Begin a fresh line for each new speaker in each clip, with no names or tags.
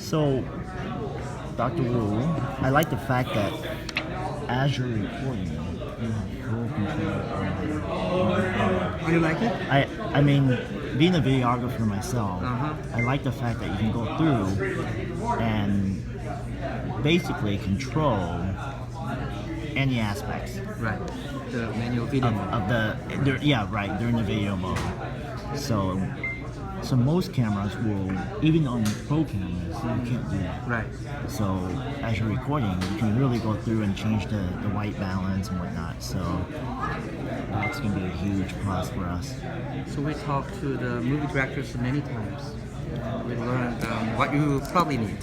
So, Dr. Wu, I like the fact that as you're recording, you have full control over
Oh, you like it?
I mean, being a videographer myself,
Uh-huh.
I like the fact that you can go through and basically control any aspects
Right. The manual video mode.
of during the video mode. So most cameras will, even on pro cameras, you can't do that.
Right.
So as you're recording, you can really go through and change the white balance and whatnot. So that's going to be a huge plus for us.
So we talked to the movie directors many times. We learned what you probably need.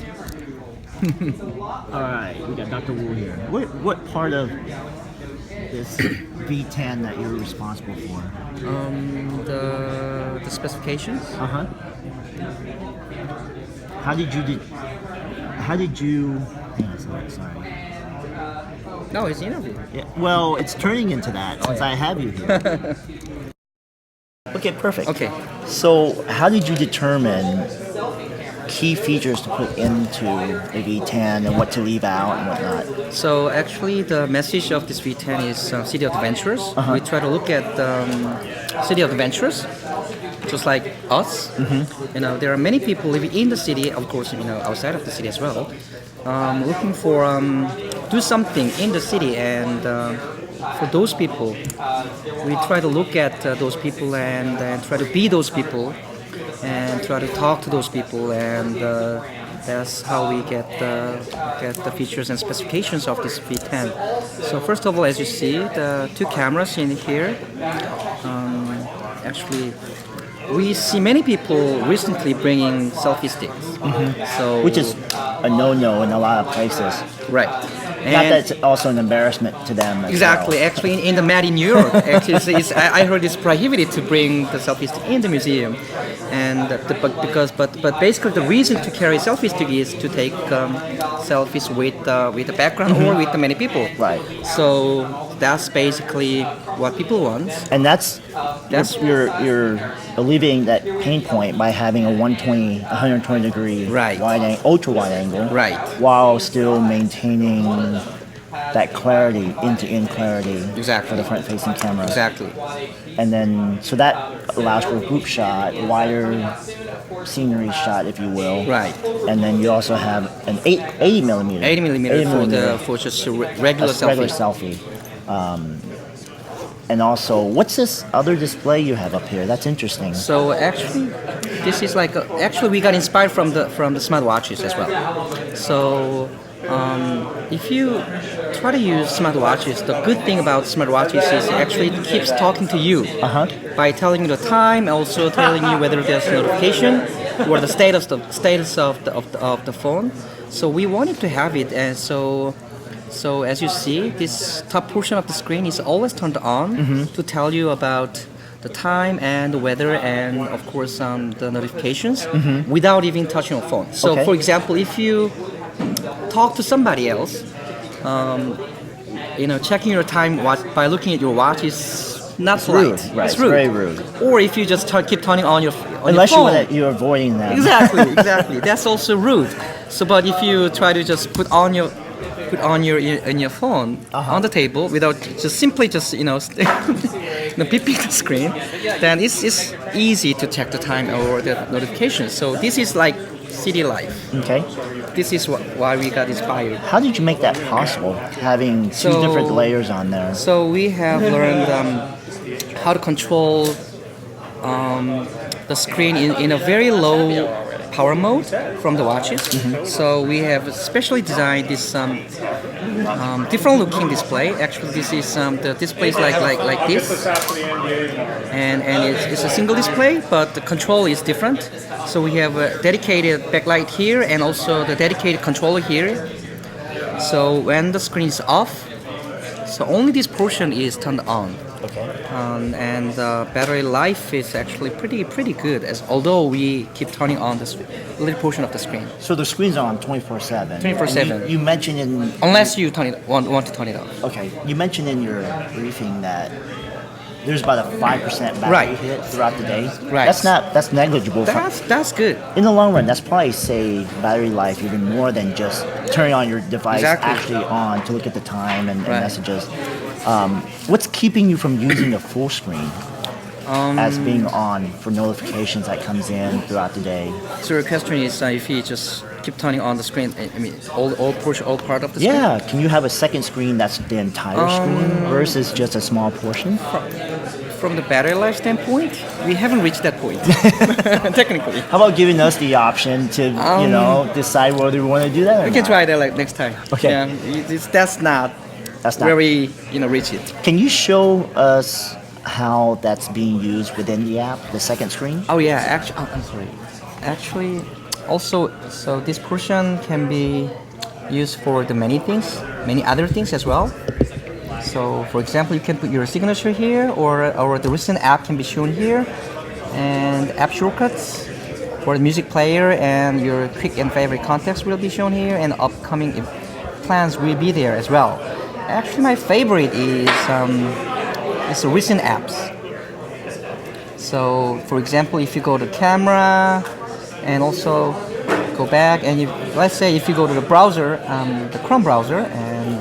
All right, we got Dr. Wu here. What part of this V10 that you're responsible for?
The specifications.
Uh-huh. How did you hang on, sorry.
No, it's an interview.
Yeah, well, it's turning into that since I have you here. Okay, perfect.
Okay.
So how did you determine key features to put into the V10 and what to leave out and whatnot?
So actually, the message of this V10 is City of Adventures.
Uh-huh.
We try to look at City of Adventures, just like us.
Mm-hmm.
You know, there are many people living in the city, of course, you know, outside of the city as well, looking for do something in the city, and for those people, we try to look at those people and try to be those people and try to talk to those people, and that's how we get the features and specifications of this V10. So first of all, as you see, the two cameras in here. Actually, we see many people recently bringing selfie sticks. So
Which is a no-no in a lot of places.
right.
Not that it's also an embarrassment to them as
Exactly.
well.
Actually, in the Met in New York, actually, I heard it's prohibited to bring the selfie stick in the museum, and but basically the reason to carry selfie stick is to take selfies with the background or with the many people.
Right.
So that's basically what people want.
And that's you're alleviating that pain point by having a 120 degree
Right.
ultra wide angle,
Right.
while still maintaining that clarity, end-to-end clarity
Exactly.
for the front-facing camera.
Exactly.
And then so that allows for a group shot, wider scenery shot, if you will.
Right.
And then you also have an 80 millimeter.
80 millimeter for just a regular selfie.
regular selfie. And also, what's this other display you have up here? That's interesting.
So actually, this is like actually we got inspired from the smartwatches as well. So if you try to use smartwatches, the good thing about smartwatches is actually it keeps talking to you by telling you the time, also telling you whether there's a notification or the status of the phone. So we wanted to have it, and so as you see, this top portion of the screen is always turned on to tell you about the time and the weather and of course the notifications without even touching your phone. So
Okay.
for example, if you talk to somebody else, checking your time by looking at your watch is not
Rude,
polite.
right?
It's
It's
rude.
very rude.
Or if you just keep turning on your
Unless
your phone.
you're avoiding them.
Exactly. That's also rude. So, but if you try to just put on your in your phone on the table without simply beeping the screen, then it's easy to check the time or the notifications. So this is like city life.
Okay.
This is why we got inspired.
How did you make that possible? Having two
So-
different layers on there.
So we have learned how to control the screen in a very low power mode from the watches. So we have specially designed this different looking display. Actually, this is the display is like this, and it's a single display, but the control is different. So we have a dedicated backlight here and also the dedicated controller here. So when the screen is off, so only this portion is turned on.
Okay.
And battery life is actually pretty good, as although we keep turning on this little portion of the screen.
So the screen's on 24/7.
24/7.
You mentioned in
Unless you want to turn it off.
okay. You mentioned in your briefing that there's about a 5% battery
Right.
hit throughout the day.
Right.
That's negligible.
That's good.
In the long run, that's probably save battery life even more than just turning on your device
Exactly.
actually on to look at the time and
Right.
messages. What's keeping you from using the full screen as being on for notifications that comes in throughout the day?
So your question is if you just keep turning on the screen, I mean, all portion, all part of the screen?
Yeah, can you have a second screen that's the entire screen versus just a small portion?
From the battery life standpoint, we haven't reached that point, technically.
How about giving us the option to, decide whether we want to do that or
We can
not?
try that like next time.
Okay.
Yeah, that's not
That's not.
where we reach it.
Can you show us how that's being used within the app, the second screen?
Oh yeah, actually, I'm sorry. Actually, also, so this portion can be used for the many other things as well. So, for example, you can put your signature here, or the recent app can be shown here, and app shortcuts for the music player and your quick and favorite contacts will be shown here, and upcoming plans will be there as well. Actually, my favorite is the recent apps. So, for example, if you go to camera and also go back, and let's say if you go to the browser, the Chrome browser, and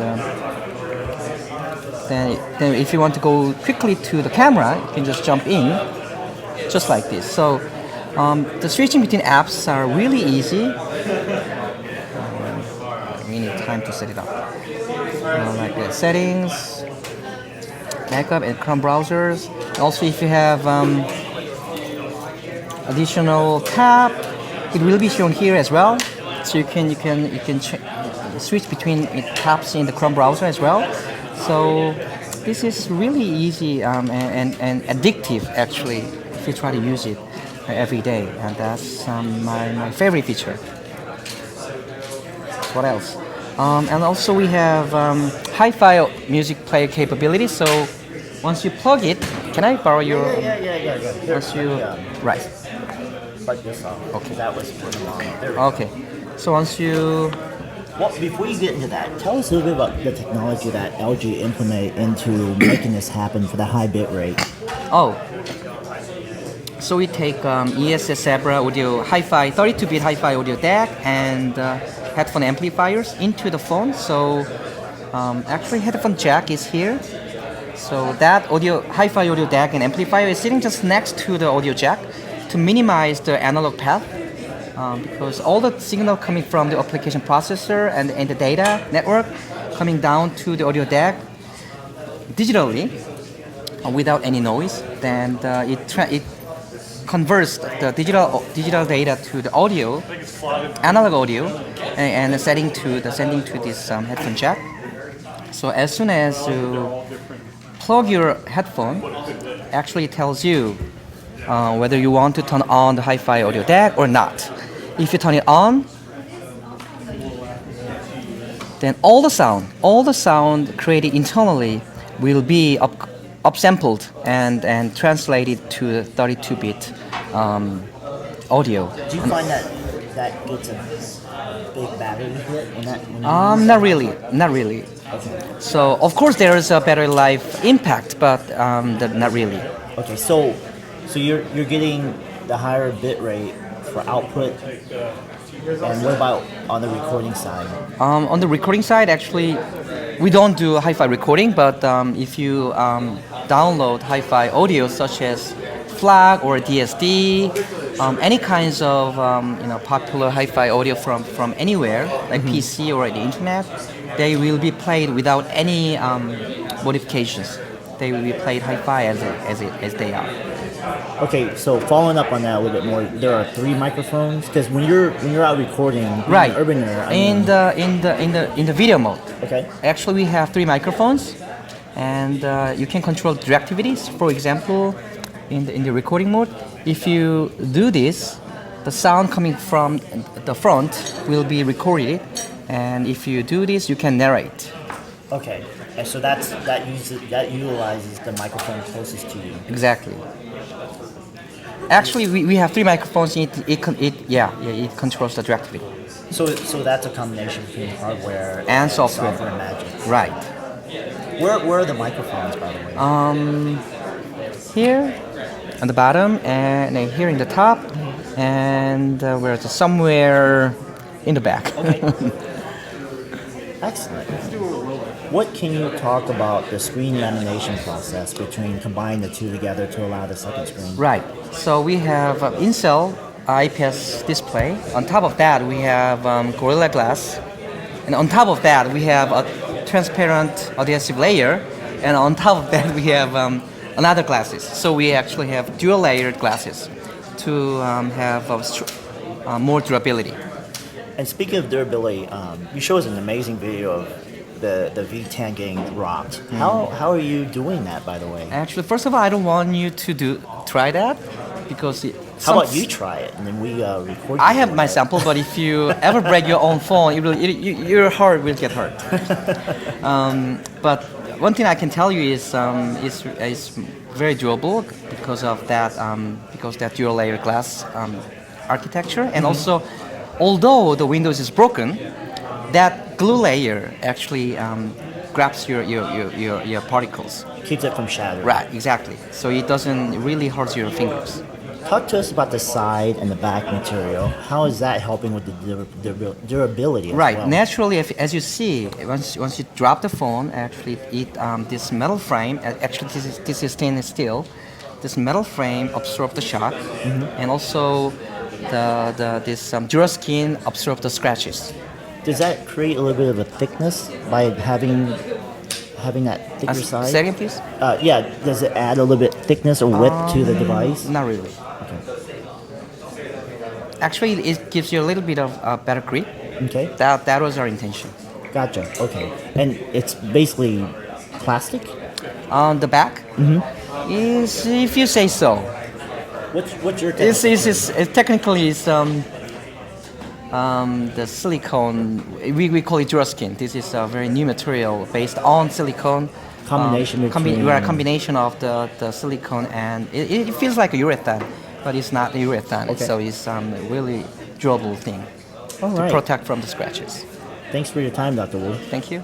then if you want to go quickly to the camera, you can just jump in, just like this. So the switching between apps are really easy. We need time to set it up. Like the settings, backup, and Chrome browsers. Also, if you have additional tab, it will be shown here as well. So you can switch between tabs in the Chrome browser as well. So this is really easy and addictive actually if you try to use it every day, and that's my favorite feature. What else? And also we have hi-fi music player capability. So once you plug it, can I borrow your?
Yeah.
Once you right.
Like this off.
Okay.
That was for the mom. There we go.
Okay. So once you
Well, before you get into that, tell us a little bit about the technology that LG implemented into making this happen for the high bit rate.
So we take ESS Zebra audio hi-fi 32-bit hi-fi audio DAC and headphone amplifiers into the phone. So actually headphone jack is here. So that hi-fi audio DAC and amplifier is sitting just next to the audio jack to minimize the analog path. Because all the signal coming from the application processor and the data network coming down to the audio DAC digitally without any noise, then it converts the digital data to the audio, analog audio, and sending to this headphone jack. So as soon as you plug your headphone, actually it tells you whether you want to turn on the hi-fi audio DAC or not. If you turn it on, then all the sound created internally will be upsampled and translated to 32-bit audio.
Do you find that gets a big battery hit when
Not really.
Okay.
So of course there is a battery life impact, but not really.
Okay, so you're getting the higher bit rate for output, and what about on the recording side?
On the recording side, actually, we don't do hi-fi recording, but if you download hi-fi audio such as FLAC or DSD, any kinds of popular hi-fi audio from anywhere, like PC or the internet, they will be played without any modifications. They will be played hi-fi as they are.
Okay, so following up on that a little bit more, there are 3 microphones because when you're out recording,
Right.
Urbaner,
In the video mode.
Okay.
Actually, we have 3 microphones, and you can control directivities. For example, in the recording mode, if you do this, the sound coming from the front will be recorded, and if you do this, you can narrate.
Okay, and so that utilizes the microphone closest to you.
Exactly. Actually, we have 3 microphones. It controls the directivity.
So that's a combination between hardware
And software.
and Magic.
Right.
Where are the microphones, by the way?
here on the bottom, and here in the top, and we're somewhere in the back.
Okay. Excellent. What can you talk about the screen lamination process between combining the two together to allow the second screen?
Right. So we have in-cell IPS display. On top of that, we have Gorilla Glass, and on top of that, we have a transparent adhesive layer, and on top of that, we have another glasses. So we actually have dual-layered glasses to have more durability.
And speaking of durability, you showed us an amazing video of the V10 getting rocked. How are you doing that, by the way?
Actually, first of all, I don't want you to try that because.
How about you try it and then we record?
I have my sample, but if you ever break your own phone, your heart will get hurt. But one thing I can tell you is very durable because of that dual layer glass architecture, and also, although the Windows is broken, that glue layer actually grabs your particles.
Keeps it from shattering.
Right, exactly. So it doesn't really hurt your fingers.
Talk to us about the side and the back material. How is that helping with the durability as
right.
well?
Naturally, as you see, once you drop the phone, actually, this metal frame, actually this is stainless steel. This metal frame absorbs the shock, and also this DuraSkin absorbs the scratches.
Does that create a little bit of a thickness by having that thicker side?
Say again, please.
Yeah. Does it add a little bit thickness or width to the device?
Not really. Actually, it gives you a little bit of better grip.
Okay.
That was our intention.
Gotcha. Okay. And it's basically plastic?
On the back, is, if you say so.
What's your
Technically it's the silicone. We call it DuraSkin. This is a very new material based on silicone. We're a combination of the silicone, and it feels like a urethane, but it's not urethane.
Okay.
So it's really durable thing
All
to
right.
protect from the scratches.
Thanks for your time, Dr. Wu.
Thank you.